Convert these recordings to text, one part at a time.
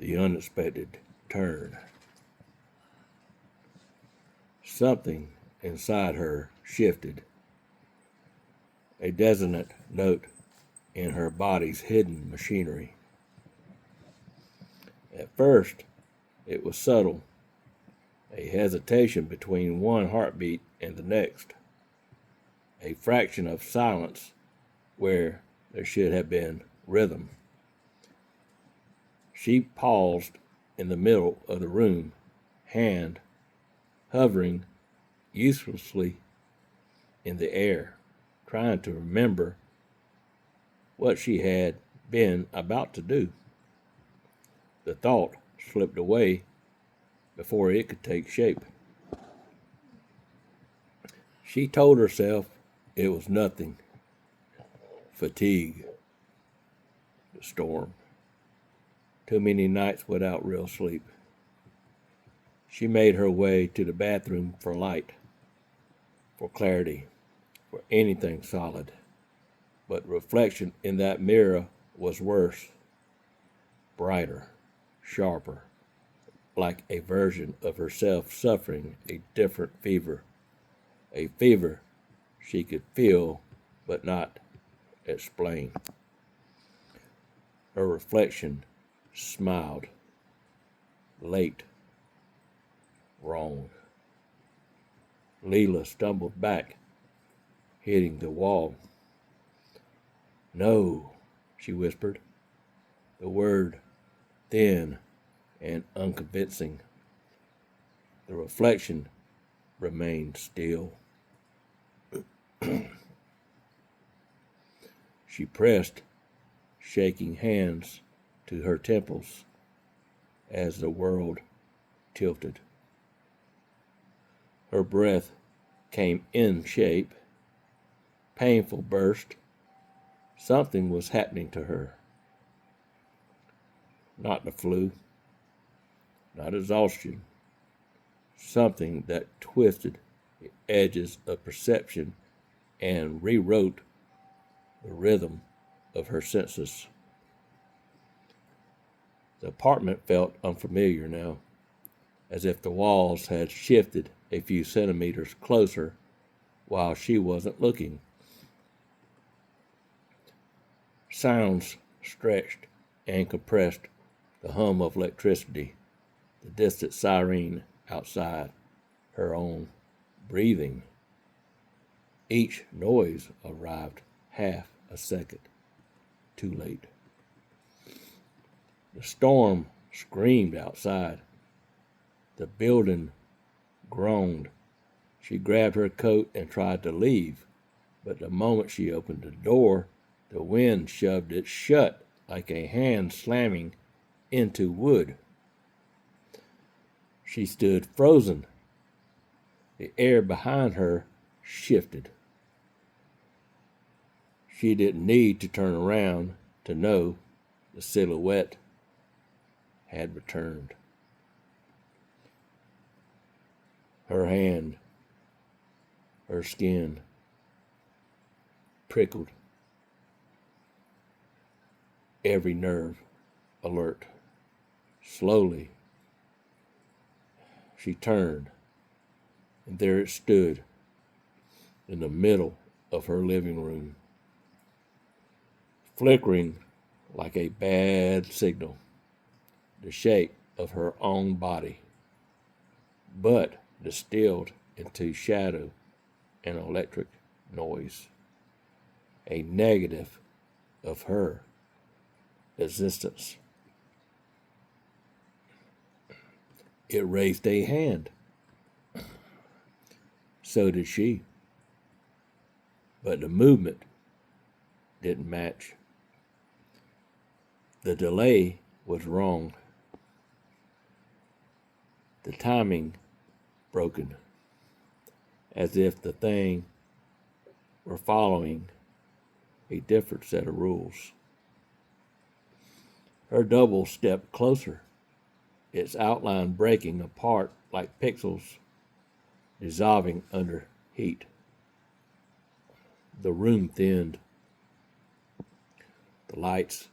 the unexpected turn. Something inside her shifted, a dissonant note in her body's hidden machinery. At first, it was subtle, a hesitation between one heartbeat and the next, a fraction of silence where there should have been rhythm. She paused in the middle of the room, hand hovering uselessly in the air, trying to remember what she had been about to do. The thought slipped away before it could take shape. She told herself it was nothing. Fatigue, the storm, too many nights without real sleep. She made her way to the bathroom for light, for clarity, for anything solid. But reflection in that mirror was worse, brighter, sharper, like a version of herself suffering a different fever, a fever she could feel but not explain. Her reflection smiled. Late. Wrong. Leela stumbled back, hitting the wall. No, she whispered, the word thin and unconvincing. The reflection remained still. She pressed shaking hands to her temples as the world tilted. Her breath came in shape, painful burst. Something was happening to her. Not the flu, not exhaustion. Something that twisted the edges of perception and rewrote the rhythm of her senses. The apartment felt unfamiliar now, as if the walls had shifted a few centimeters closer while she wasn't looking. Sounds stretched and compressed, the hum of electricity, the distant siren outside, her own breathing. Each noise arrived half a second too late. The storm screamed outside. The building groaned. She grabbed her coat and tried to leave, but the moment she opened the door, the wind shoved it shut like a hand slamming into wood. She stood frozen. The air behind her shifted. She didn't need to turn around to know the silhouette had returned. Her hand, her skin prickled, every nerve alert. Slowly, she turned, and there it stood in the middle of her living room, flickering like a bad signal, the shape of her own body, but distilled into shadow and electric noise, a negative of her existence. It raised a hand. So did she. But the movement didn't match. The delay was wrong. The timing broken, as if the thing were following a different set of rules. Her double stepped closer, its outline breaking apart like pixels dissolving under heat. The room thinned. The lights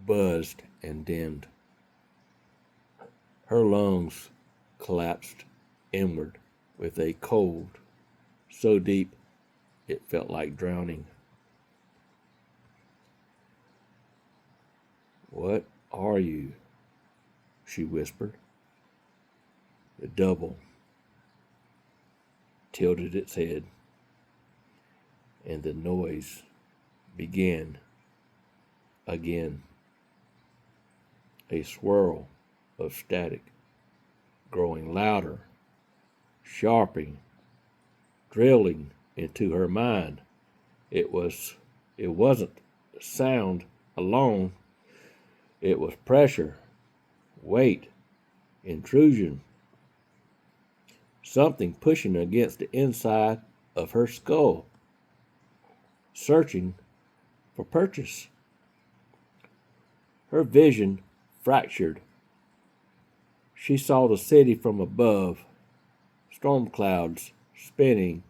buzzed and dimmed. Her lungs collapsed inward with a cold so deep it felt like drowning. "What are you?" she whispered. The double tilted its head, and the noise began again. A swirl of static, growing louder, sharping, drilling into her mind. It wasn't sound alone. It was pressure, weight, intrusion. Something pushing against the inside of her skull, searching for purchase. Her vision fractured. She saw the city from above, storm clouds spinning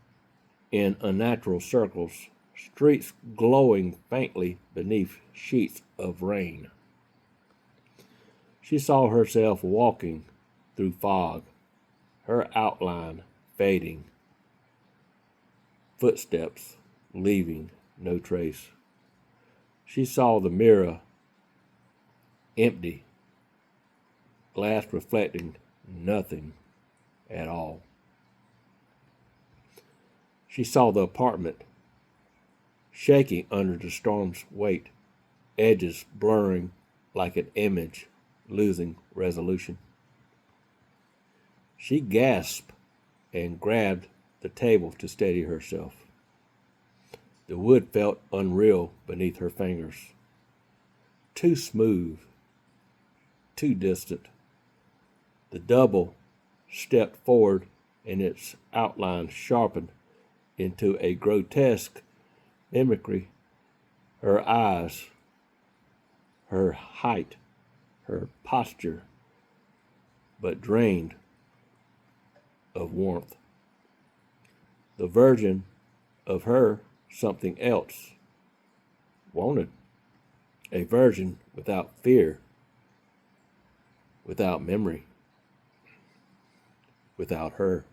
in unnatural circles, streets glowing faintly beneath sheets of rain. She saw herself walking through fog, her outline fading, footsteps leaving no trace. She saw the mirror empty, glass reflecting nothing at all. She saw the apartment shaking under the storm's weight, edges blurring like an image losing resolution. She gasped and grabbed the table to steady herself. The wood felt unreal beneath her fingers. Too smooth, too distant. The double stepped forward and its outline sharpened into a grotesque mimicry. Her eyes, her height, her posture, but drained of warmth. The version of her something else wanted. A version without fear, without memory, without her.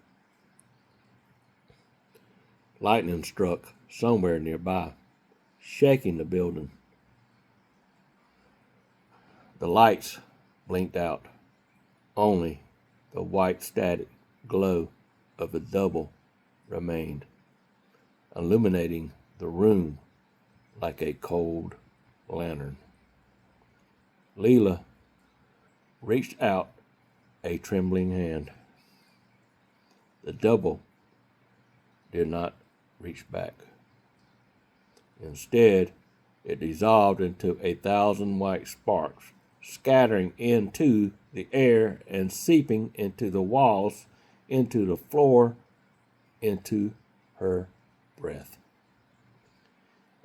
Lightning struck somewhere nearby, shaking the building. The lights blinked out. Only the white static glow of the double remained, illuminating the room like a cold lantern. Leela reached out a trembling hand. The double did not reach back. Instead, it dissolved into 1,000 white sparks, scattering into the air and seeping into the walls, into the floor, into her breath.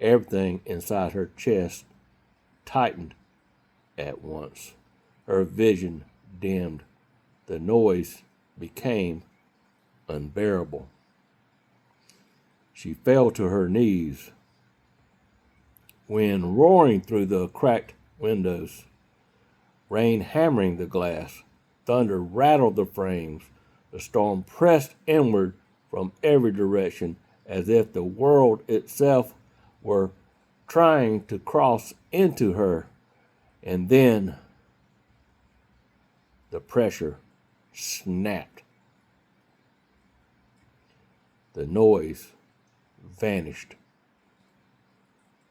Everything inside her chest tightened at once. Her vision dimmed. The noise became unbearable. She fell to her knees. Wind roaring through the cracked windows, rain hammering the glass, thunder rattled the frames. The storm pressed inward from every direction as if the world itself were trying to cross into her. And then the pressure snapped. The noise vanished.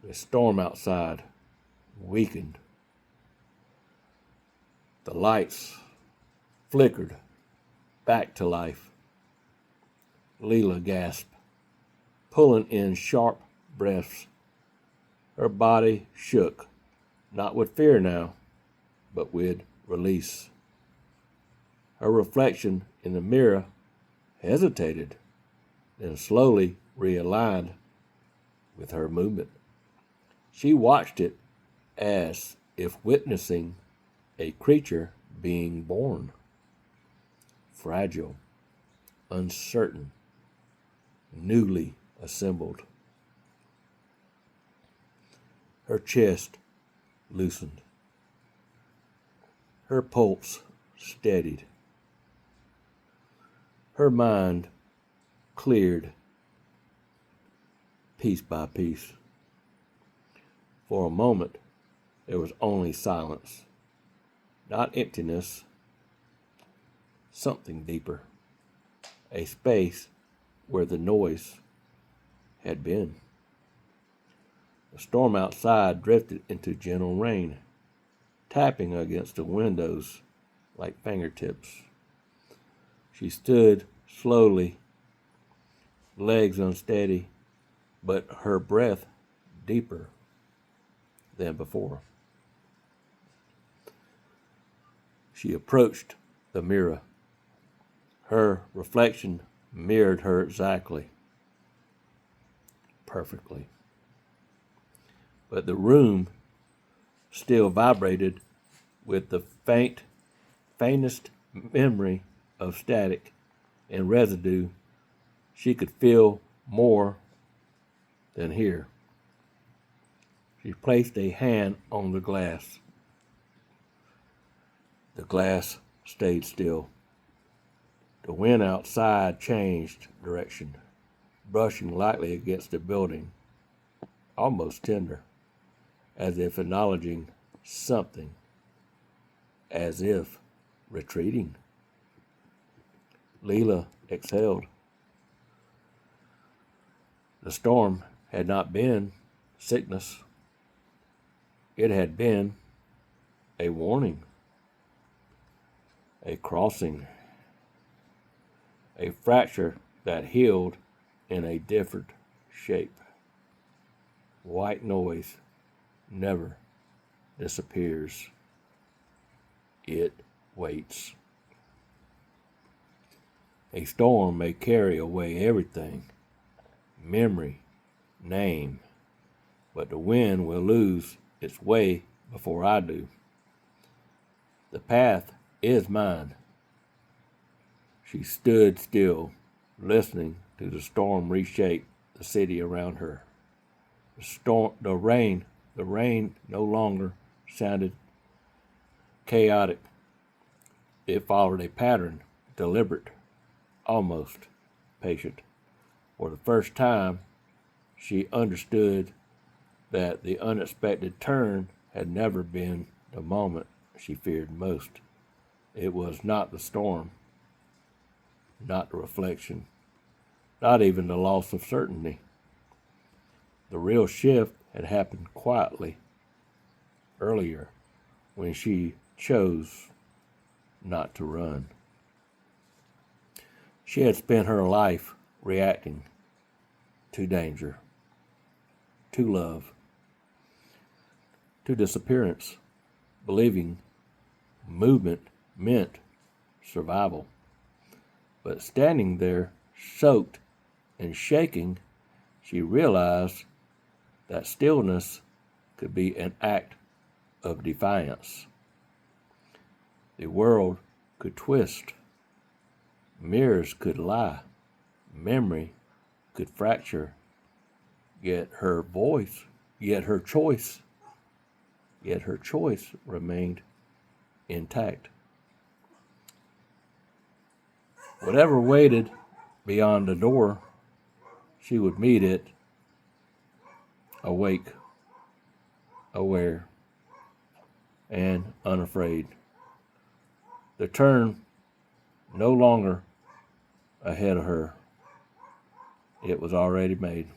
The storm outside weakened. The lights flickered back to life. Leela gasped, pulling in sharp breaths. Her body shook, not with fear now, but with release. Her reflection in the mirror hesitated, then slowly realigned with her movement. She watched it as if witnessing a creature being born. Fragile, uncertain, newly assembled. Her chest loosened. Her pulse steadied. Her mind cleared piece by piece. For a moment, there was only silence, not emptiness, something deeper, a space where the noise had been. The storm outside drifted into gentle rain, tapping against the windows like fingertips. She stood slowly, legs unsteady, but her breath deeper than before. She approached the mirror. Her reflection mirrored her exactly, perfectly. But the room still vibrated with the faintest memory of static and residue. She could feel more than hear. She placed a hand on the glass. The glass stayed still. The wind outside changed direction, brushing lightly against the building, almost tender, as if acknowledging something, as if retreating. Leela exhaled. The storm had not been sickness. It had been a warning, a crossing, a fracture that healed in a different shape. White noise never disappears. It waits. A storm may carry away everything, memory, name, but the wind will lose its way before I do. The path is mine. She stood still, listening to the storm reshape the city around her. The rain no longer sounded chaotic. It followed a pattern, deliberate, almost patient. For the first time, she understood that the unexpected turn had never been the moment she feared most. It was not the storm, not the reflection, not even the loss of certainty. The real shift had happened quietly earlier when she chose not to run. She had spent her life reacting to danger, to love, to disappearance, believing movement meant survival. But standing there, soaked and shaking, she realized that stillness could be an act of defiance. The world could twist, mirrors could lie, memory could fracture, yet her choice remained intact. Whatever waited beyond the door, she would meet it, awake, aware, and unafraid. The turn no longer ahead of her. It was already made.